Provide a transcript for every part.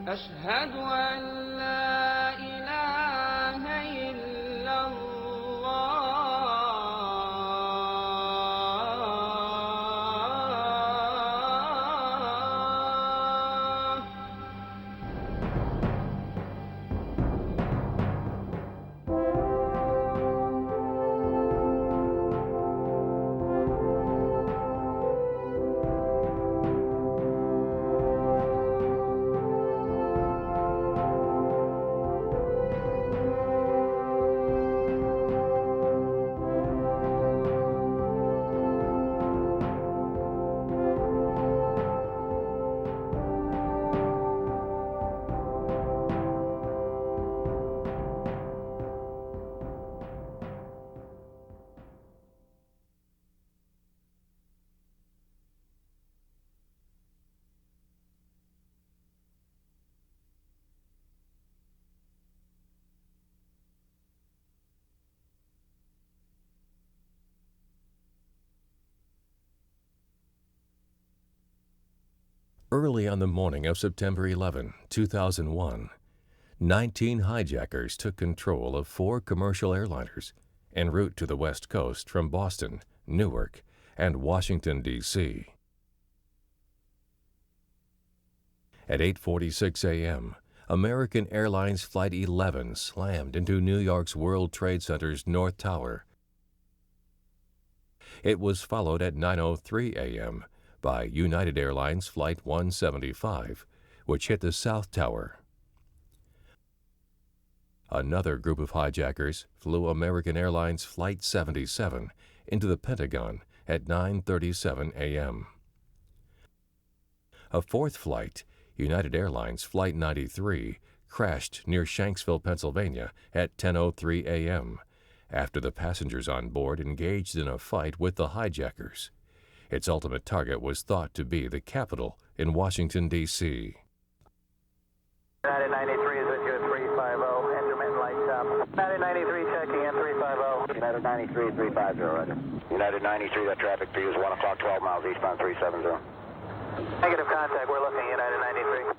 أشهد أن لا إله إلا الله. Early on the morning of September 11, 2001, 19 hijackers took control of 4 commercial airliners en route to the West Coast from Boston, Newark, and Washington, D.C. At 8:46 a.m., American Airlines Flight 11 slammed into New York's World Trade Center's North Tower. It was followed at 9:03 a.m. by United Airlines Flight 175, which hit the South Tower. Another group of hijackers flew American Airlines Flight 77 into the Pentagon at 9:37 a.m. A fourth flight, United Airlines Flight 93, crashed near Shanksville, Pennsylvania at 10:03 a.m. after the passengers on board engaged in a fight with the hijackers. Its ultimate target was thought to be the Capitol in Washington, D.C. United 93 is with you at 350, intermittent light stop. United 93 checking in 350. United 93, 350, roger. United 93, that traffic for you is 1 o'clock, 12 miles eastbound 370. Negative contact, we're looking, United 93.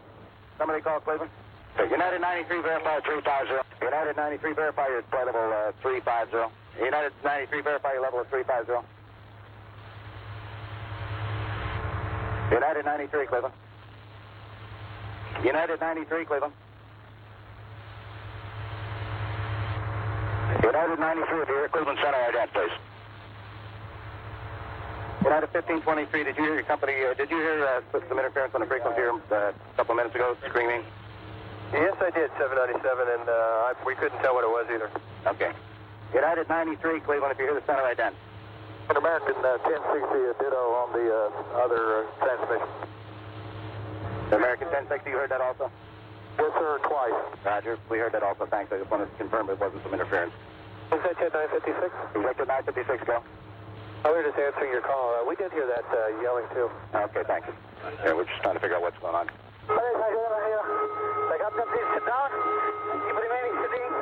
Somebody call Cleveland? United 93, verify 350. United 93, verify your flight level 350. United 93, verify your level of 350. United 93, Cleveland. United 93, Cleveland. United 93, if you're here, Cleveland Center, ident, please. United 1523, did you hear your company, did you hear some interference on the frequency here a couple of minutes ago, screaming? Yes, I did, 797, and we couldn't tell what it was either. Okay. United 93, Cleveland, if you hear the center, ident. An American 1060, a ditto on the other transmission. The American 1060, you heard that also? Yes, sir, twice. Roger, we heard that also, thanks. I just wanted to confirm it wasn't some interference. Executive 956? Executive 956, go. Oh, we were just answering your call. We did hear that yelling, too. Okay, thank you. Yeah, we're just trying to figure out what's going on. The captain, please sit down. Keep remaining sitting.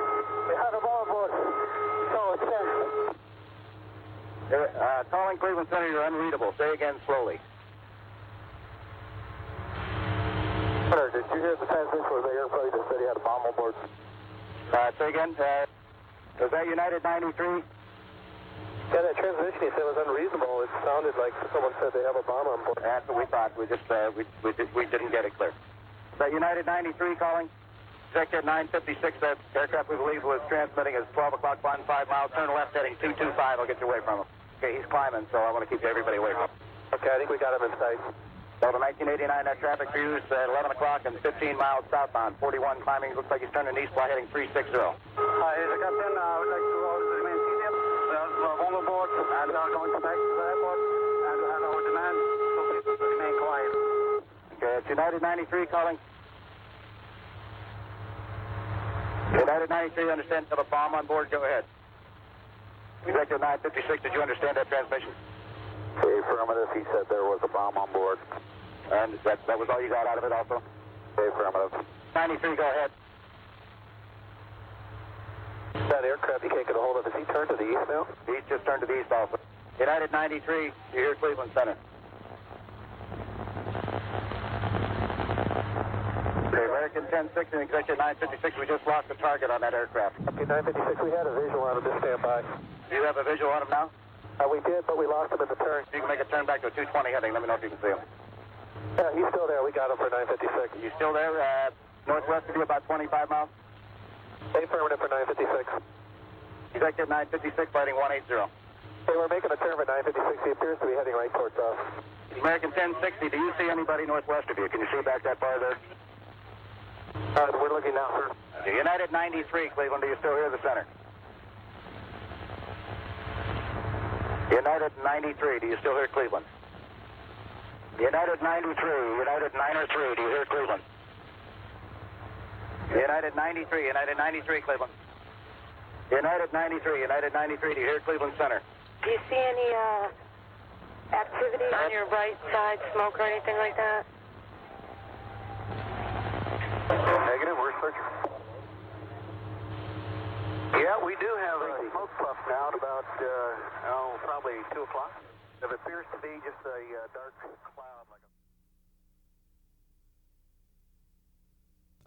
We have a ball aboard. So, it's Calling Cleveland Center, you're unreadable. Say again slowly. Did you hear the transmission where the airplane that said he had a bomb on board? Say again. Was that United 93? Yeah, that transmission he said was unreasonable. It sounded like someone said they have a bomb on board. That's what we thought. We just we didn't get it clear. Is that United 93 calling? Executive 956, that aircraft we believe was transmitting is 12 o'clock, 5 miles, turn left heading 225. I'll get you away from him. Okay, he's climbing, so I want to keep everybody away from him. Okay, I think we got him in sight. Delta 1989, that traffic for you is at 11 o'clock and 15 miles southbound. 41 climbing, looks like he's turning east, fly heading 360. Hi, here's the captain. I would like to remain seated. There's on board, and we are going to back to the airport, and we have our demand, so please remain quiet. Okay, it's United 93 calling. United 93, understand you have a bomb on board? Go ahead. Executive 956, did you understand that transmission? Affirmative, he said there was a bomb on board. And that was all you got out of it also? Affirmative. 93, go ahead. That aircraft he can't get a hold of, is he turned to the east now? He's just turned to the east also. United 93, you're here, Cleveland Center. Okay, American American 1060 and Executive 956, we just lost the target on that aircraft. Okay, 956, we had a visual on him, just stand by. Do you have a visual on him now? We did, but we lost him in the turn. You can make a turn back to a 220 heading. Let me know if you can see him. Yeah, he's still there. We got him for 956. You still there? Northwest of you, about 25 miles? Affirmative for 956. Executive 956, fighting 180. Hey, we're making a turn for 956. He appears to be heading right towards us. American 1060, do you see anybody northwest of you? Can you see back that far there? We're looking now, sir. Okay, United 93, Cleveland, do you still hear the center? United 93, do you still hear Cleveland? United 93, United 903, do you hear Cleveland? United 93, United 93, Cleveland. United 93, United 93, do you hear Cleveland Center? Do you see any activity on your right side, smoke or anything like that? Negative, we're searching. Yeah, we do have a smoke puff now at about, probably 2 o'clock. It appears to be just a dark cloud.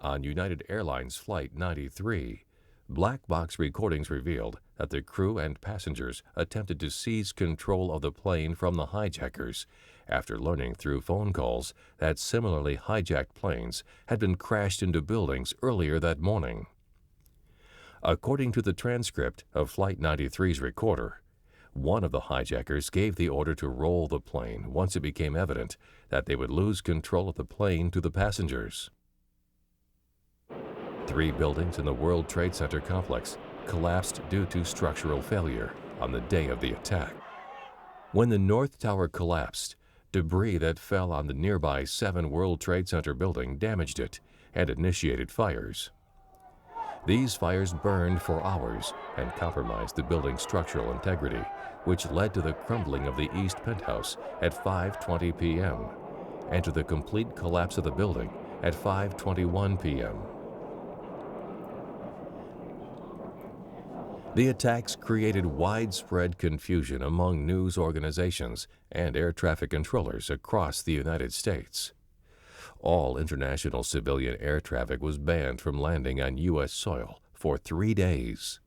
On United Airlines Flight 93, black box recordings revealed that the crew and passengers attempted to seize control of the plane from the hijackers after learning through phone calls that similarly hijacked planes had been crashed into buildings earlier that morning. According to the transcript of Flight 93's recorder, one of the hijackers gave the order to roll the plane once it became evident that they would lose control of the plane to the passengers. 3 buildings in the World Trade Center complex collapsed due to structural failure on the day of the attack. When the North Tower collapsed, debris that fell on the nearby 7 World Trade Center building damaged it and initiated fires. These fires burned for hours and compromised the building's structural integrity, which led to the crumbling of the east penthouse at 5:20 p.m. and to the complete collapse of the building at 5:21 p.m. The attacks created widespread confusion among news organizations and air traffic controllers across the United States. All international civilian air traffic was banned from landing on U.S. soil for 3 days.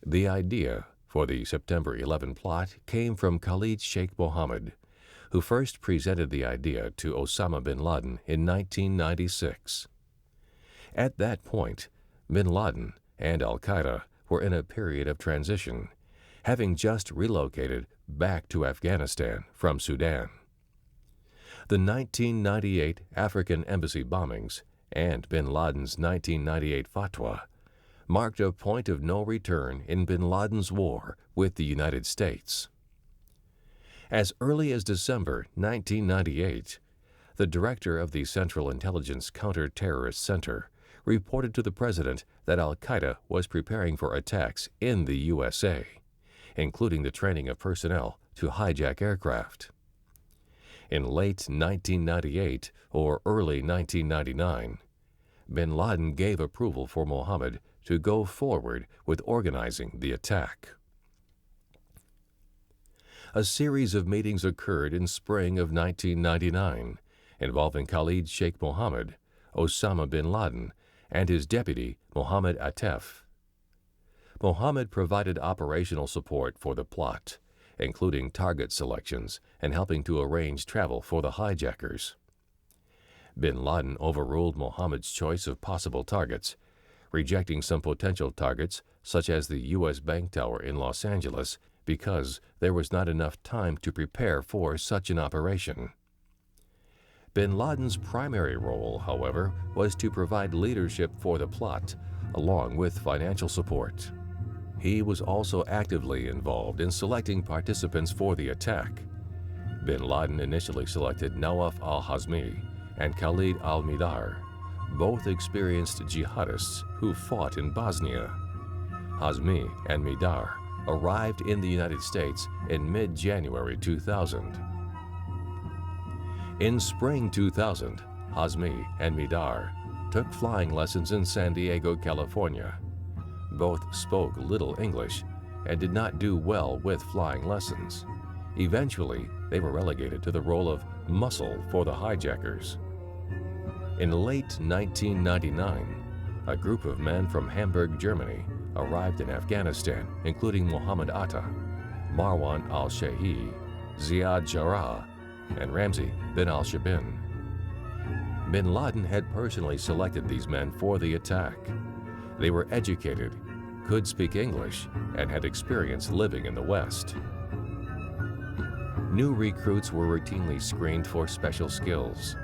The idea for the September 11 plot came from Khalid Sheikh Mohammed, who first presented the idea to Osama bin Laden in 1996. At that point, bin Laden and al-Qaeda were in a period of transition, having just relocated back to Afghanistan from Sudan. The 1998 African embassy bombings and bin Laden's 1998 fatwa marked a point of no return in bin Laden's war with the United States. As early as December 1998, the director of the Central Intelligence Counter-Terrorist Center reported to the president that al-Qaeda was preparing for attacks in the USA, including the training of personnel to hijack aircraft. In late 1998 or early 1999, bin Laden gave approval for Mohammed to go forward with organizing the attack. A series of meetings occurred in spring of 1999 involving Khalid Sheikh Mohammed, Osama bin Laden, and his deputy, Mohammed Atef. Mohammed provided operational support for the plot, including target selections and helping to arrange travel for the hijackers. Bin Laden overruled Mohammed's choice of possible targets, rejecting some potential targets such as the U.S. Bank Tower in Los Angeles because there was not enough time to prepare for such an operation. Bin Laden's primary role, however, was to provide leadership for the plot, along with financial support. He was also actively involved in selecting participants for the attack. Bin Laden initially selected Nawaf al-Hazmi and Khalid al-Midar, both experienced jihadists who fought in Bosnia. Hazmi and Midar arrived in the United States in mid-January 2000. In spring 2000, Hazmi and Midar took flying lessons in San Diego, California. Both spoke little English and did not do well with flying lessons. Eventually, they were relegated to the role of muscle for the hijackers. In late 1999, a group of men from Hamburg, Germany, arrived in Afghanistan, including Muhammad Atta, Marwan al-Shahi, Ziad Jarrah, and Ramzi bin al-Shabin. Bin Laden had personally selected these men for the attack. They were educated, could speak English, and had experience living in the West. New recruits were routinely screened for special skills.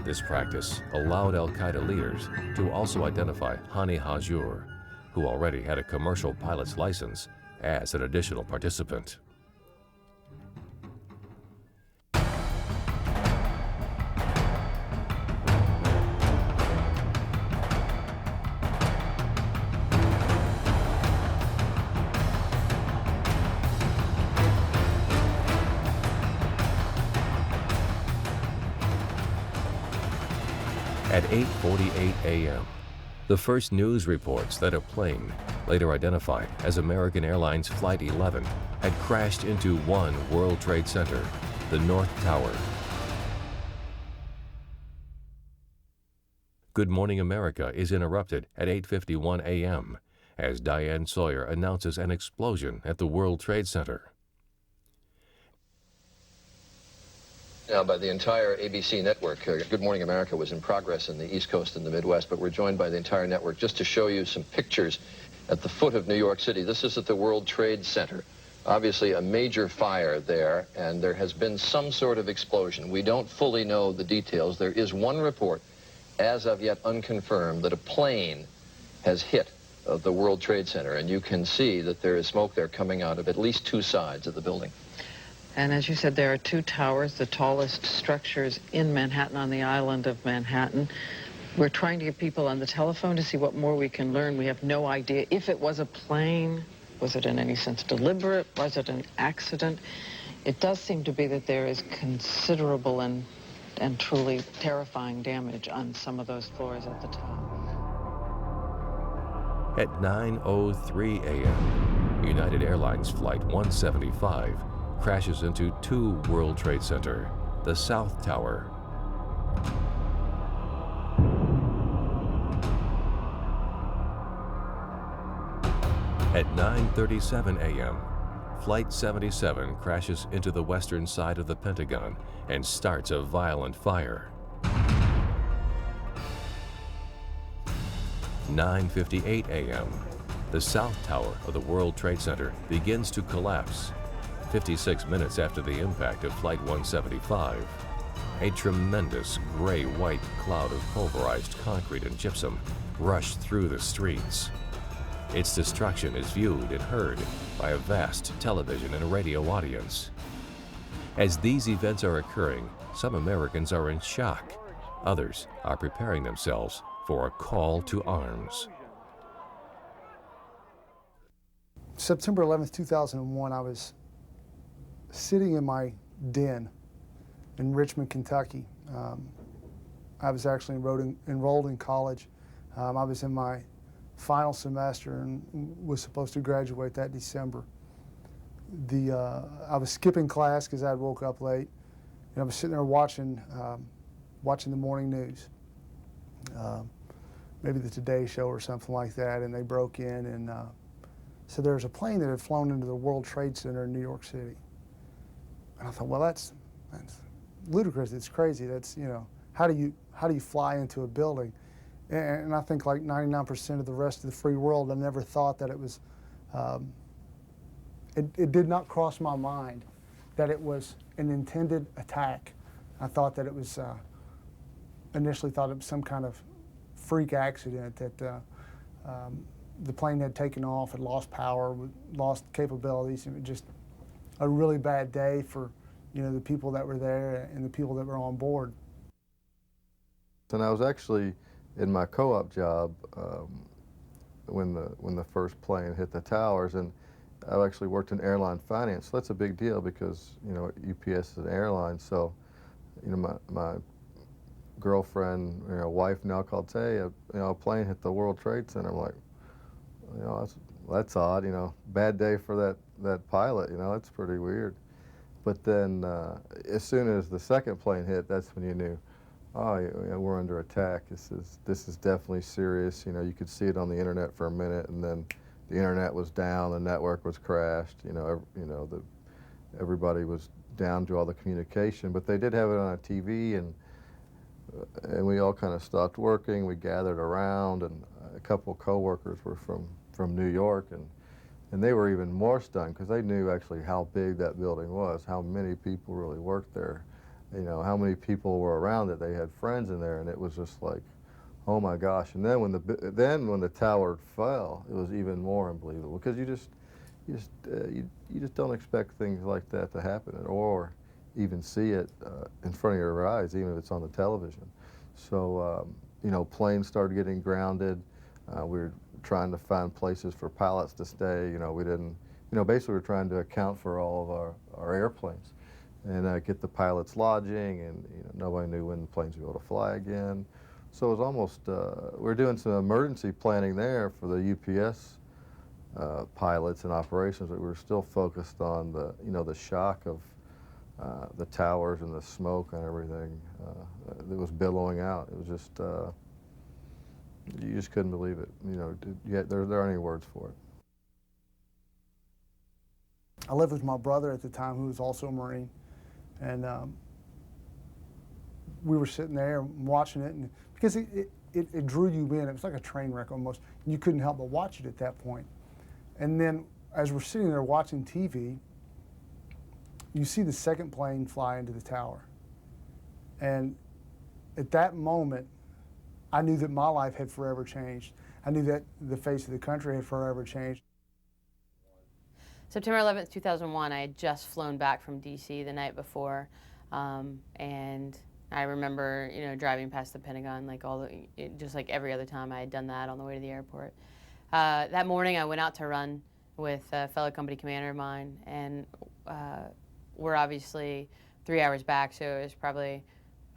This practice allowed al-Qaeda leaders to also identify Hani Hajur, who already had a commercial pilot's license, as an additional participant. At 8:48 a.m., the first news reports that a plane, later identified as American Airlines Flight 11, had crashed into One World Trade Center, the North Tower. Good Morning America is interrupted at 8:51 a.m. as Diane Sawyer announces an explosion at the World Trade Center. Now, by the entire ABC network. Good Morning America was in progress in the East Coast and the Midwest, but we're joined by the entire network just to show you some pictures at the foot of New York City. This is at the World Trade Center. Obviously a major fire there, and there has been some sort of explosion. We don't fully know the details. There is one report, as of yet unconfirmed, that a plane has hit the World Trade Center, and you can see that there is smoke there coming out of at least two sides of the building. And as you said, there are two towers, the tallest structures in Manhattan, on the island of Manhattan. We're trying to get people on the telephone to see what more we can learn. We have no idea if it was a plane. Was it in any sense deliberate? Was it an accident? It does seem to be that there is considerable and truly terrifying damage on some of those floors at the top. At 9:03 a.m., United Airlines Flight 175 crashes into two World Trade Center, the South Tower. At 9:37 a.m., Flight 77 crashes into the western side of the Pentagon and starts a violent fire. 9:58 a.m., the South Tower of the World Trade Center begins to collapse. 56 minutes after the impact of Flight 175, a tremendous gray-white cloud of pulverized concrete and gypsum rushed through the streets. Its destruction is viewed and heard by a vast television and radio audience. As these events are occurring, some Americans are in shock. Others are preparing themselves for a call to arms. September 11th, 2001, I was sitting in my den in Richmond, Kentucky. I was actually enrolled in college. I was in my final semester and was supposed to graduate that December. I was skipping class because I had woke up late, and I was sitting there watching the morning news, maybe the Today Show or something like that, and they broke in, and so there was a plane that had flown into the World Trade Center in New York City. And I thought, well, that's ludicrous. It's crazy. That's, you know, how do you fly into a building? And I think like 99% of the rest of the free world, I never thought that it was. It did not cross my mind that it was an intended attack. I thought that it was initially thought it was some kind of freak accident, that the plane had taken off, had lost power, lost capabilities, and it just a really bad day for, you know, the people that were there and the people that were on board. And I was actually in my co-op job when the first plane hit the towers, and I actually worked in airline finance. So that's a big deal because, you know, UPS is an airline. So, you know, my girlfriend, you know, wife now called, say, you know, a plane hit the World Trade Center. I'm like, you know, that's odd. You know, bad day for that pilot. You know, that's pretty weird. But then as soon as the second plane hit, that's when you knew, oh, yeah, we're under attack. This is definitely serious. You know, you could see it on the internet for a minute, and then the internet was down, the network was crashed. Everybody was down to all the communication, but they did have it on a TV, and we all kind of stopped working. We gathered around, and a couple of coworkers were from New York, and they were even more stunned because they knew actually how big that building was, how many people really worked there, you know, how many people were around it. They had friends in there, and it was just like, oh my gosh. And then when the tower fell, it was even more unbelievable because you just don't expect things like that to happen or even see it in front of your eyes, even if it's on the television. So, you know, planes started getting grounded. We were trying to find places for pilots to stay. You know, we didn't, you know, basically we're trying to account for all of our airplanes and get the pilots lodging, and you know, nobody knew when the planes would be able to fly again. So it was almost, we were doing some emergency planning there for the UPS pilots and operations, but we were still focused on the, you know, the shock of the towers and the smoke and everything that was billowing out. It was just, you just couldn't believe it. You know, there aren't any words for it. I lived with my brother at the time, who was also a Marine, and we were sitting there watching it, and because it drew you in. It was like a train wreck almost. You couldn't help but watch it at that point. And then as we're sitting there watching TV, you see the second plane fly into the tower. And at that moment, I knew that my life had forever changed. I knew that the face of the country had forever changed. September 11th, 2001, I had just flown back from D.C. the night before, and I remember, you know, driving past the Pentagon like just like every other time I had done that on the way to the airport. That morning, I went out to run with a fellow company commander of mine, and we're obviously 3 hours back, so it was probably,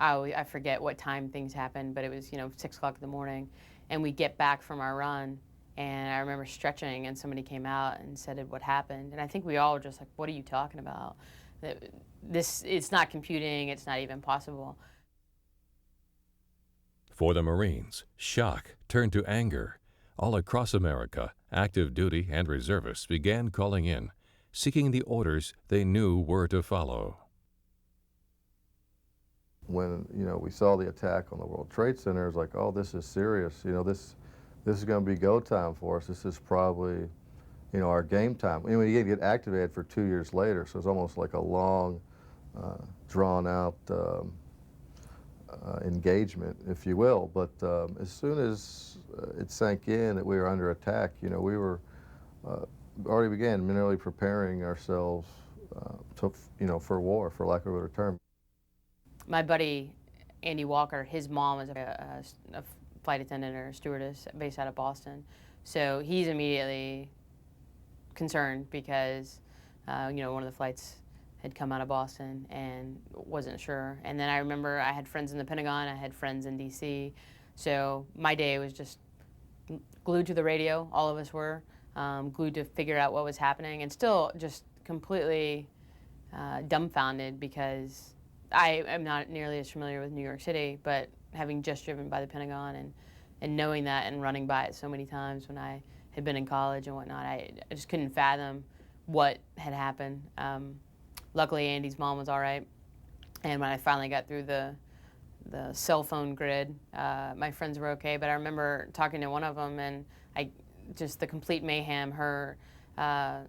I forget what time things happened, but it was, you know, 6 o'clock in the morning, and we get back from our run. And I remember stretching, and somebody came out and said what happened. And I think we all were just like, what are you talking about? It's not computing, it's not even possible. For the Marines, shock turned to anger. All across America, active duty and reservists began calling in, seeking the orders they knew were to follow. When, you know, we saw the attack on the World Trade Center, it was like, oh, this is serious. You know, this is going to be go time for us. This is probably, you know, our game time. I mean, you get activated for 2 years later, so it's almost like a long, drawn-out engagement, if you will. But as soon as it sank in that we were under attack, you know, we were already began mentally preparing ourselves, you know, for war, for lack of a better term. My buddy, Andy Walker, his mom was a flight attendant or a stewardess based out of Boston. So he's immediately concerned because, you know, one of the flights had come out of Boston and wasn't sure. And then I remember I had friends in the Pentagon, I had friends in DC. So my day was just glued to the radio, all of us were, glued to figure out what was happening, and still just completely dumbfounded because I am not nearly as familiar with New York City, but having just driven by the Pentagon and knowing that and running by it so many times when I had been in college and whatnot, I just couldn't fathom what had happened. Luckily, Andy's mom was all right, and when I finally got through the cell phone grid, my friends were okay, but I remember talking to one of them, and just the complete mayhem. I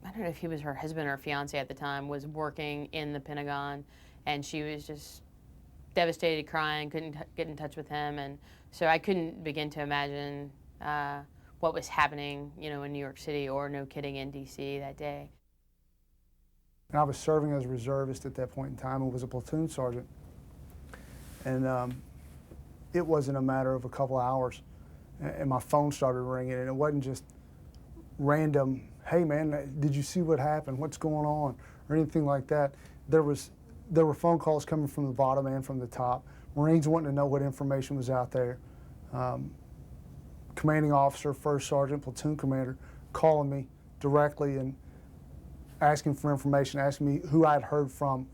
don't know if he was her husband or fiance at the time, was working in the Pentagon, and she was just devastated, crying, couldn't get in touch with him, and so I couldn't begin to imagine what was happening, you know, in New York City or, no kidding, in D.C. that day. And I was serving as a reservist at that point in time and was a platoon sergeant, and it wasn't a matter of a couple of hours, and my phone started ringing, and it wasn't just random, hey man, did you see what happened, what's going on, or anything like that. There were phone calls coming from the bottom and from the top. Marines wanting to know what information was out there. Commanding officer, first sergeant, platoon commander calling me directly and asking for information, asking me who I'd heard from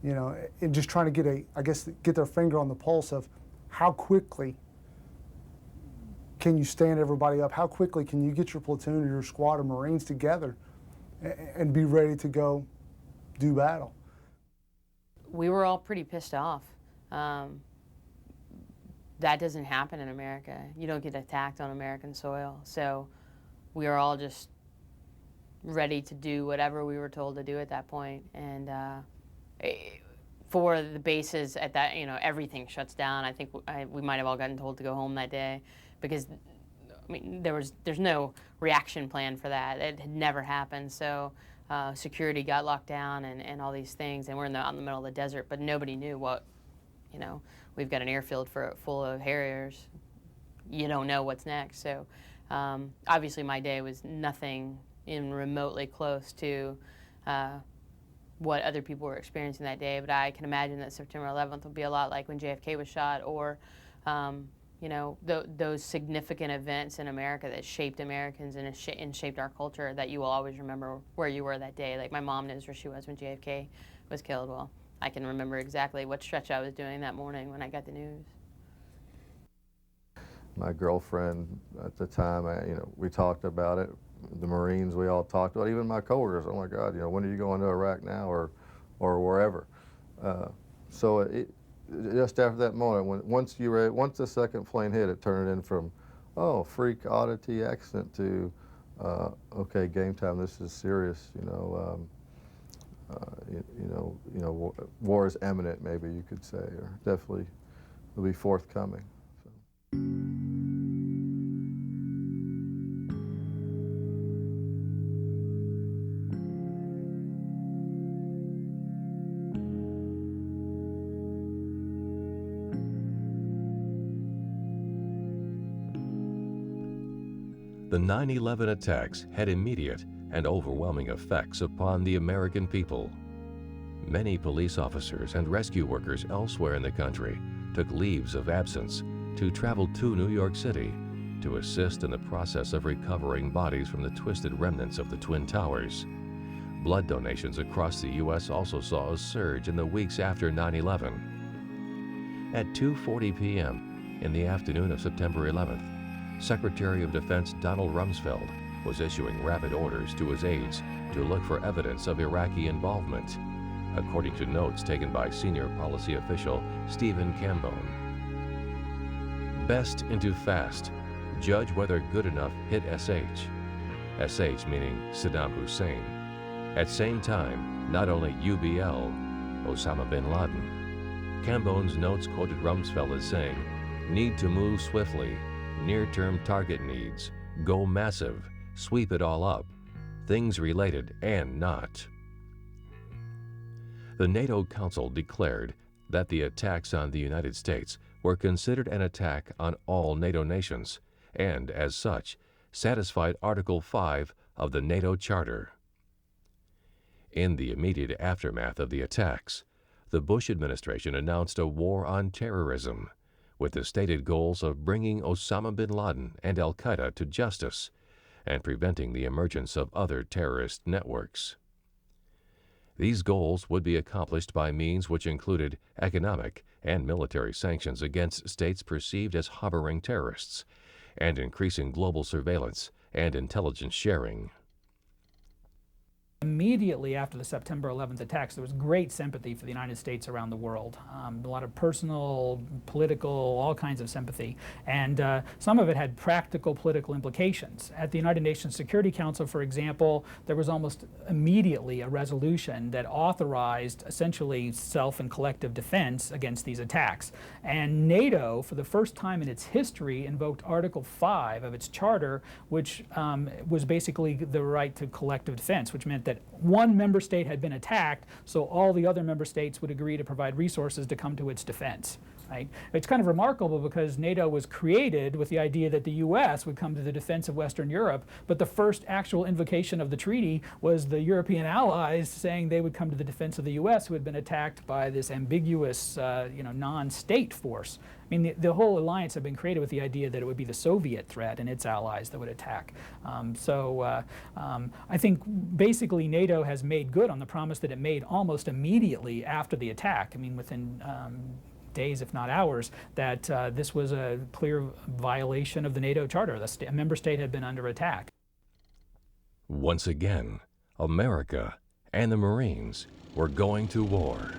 you know, and just trying to get their finger on the pulse of how quickly can you stand everybody up? How quickly can you get your platoon or your squad of Marines together and be ready to go do battle? We were all pretty pissed off. That doesn't happen in America. You don't get attacked on American soil. So we were all just ready to do whatever we were told to do at that point. And for the bases at that, you know, everything shuts down. I think we might have all gotten told to go home that day because, I mean, there's no reaction plan for that. It had never happened. So security got locked down and all these things, and we're out in the middle of the desert, but nobody knew what, you know, we've got an airfield full of Harriers. You don't know what's next. So obviously my day was nothing even remotely close to what other people were experiencing that day, but I can imagine that September 11th will be a lot like when JFK was shot, or you know, those significant events in America that shaped Americans and shaped our culture, that you will always remember where you were that day. Like my mom knows where she was when JFK was killed. Well, I can remember exactly what stretch I was doing that morning when I got the news. My girlfriend at the time, you know, we talked about it. The Marines, we all talked about it. Even my coworkers, oh my God, you know, when are you going to Iraq now, or wherever? So just after that moment, once the second plane hit, it turned in from, oh, freak, oddity, accident to, okay, game time. This is serious. You know, war is imminent. Maybe you could say, or definitely will be forthcoming. So. The 9/11 attacks had immediate and overwhelming effects upon the American people. Many police officers and rescue workers elsewhere in the country took leaves of absence to travel to New York City to assist in the process of recovering bodies from the twisted remnants of the Twin Towers. Blood donations across the U.S. also saw a surge in the weeks after 9/11. At 2:40 p.m. in the afternoon of September 11th, Secretary of Defense Donald Rumsfeld was issuing rapid orders to his aides to look for evidence of Iraqi involvement, according to notes taken by senior policy official Stephen Cambone. Best into fast, judge whether good enough hit SH. SH meaning Saddam Hussein. At same time, not only UBL, Osama bin Laden. Cambone's notes quoted Rumsfeld as saying, need to move swiftly, near-term target needs, go massive, sweep it all up, things related and not. The NATO Council declared that the attacks on the United States were considered an attack on all NATO nations, and as such, satisfied Article 5 of the NATO Charter. In the immediate aftermath of the attacks, the Bush administration announced a war on terrorism, with the stated goals of bringing Osama bin Laden and al-Qaeda to justice and preventing the emergence of other terrorist networks. These goals would be accomplished by means which included economic and military sanctions against states perceived as harboring terrorists, and increasing global surveillance and intelligence sharing. Immediately after the September 11th attacks, there was great sympathy for the United States around the world. A lot of personal, political, all kinds of sympathy. And some of it had practical political implications. At the United Nations Security Council, for example, there was almost immediately a resolution that authorized essentially self and collective defense against these attacks. And NATO, for the first time in its history, invoked Article 5 of its charter, which was basically the right to collective defense, which meant that one member state had been attacked, so all the other member states would agree to provide resources to come to its defense. Right? It's kind of remarkable because NATO was created with the idea that the U.S. would come to the defense of Western Europe, but the first actual invocation of the treaty was the European allies saying they would come to the defense of the U.S. who had been attacked by this ambiguous, non-state force. mean, the whole alliance had been created with the idea that it would be the Soviet threat and its allies that would attack. I think basically NATO has made good on the promise that it made almost immediately after the attack. I mean, within days, if not hours, that this was a clear violation of the NATO Charter. A member state had been under attack. Once again, America and the Marines were going to war.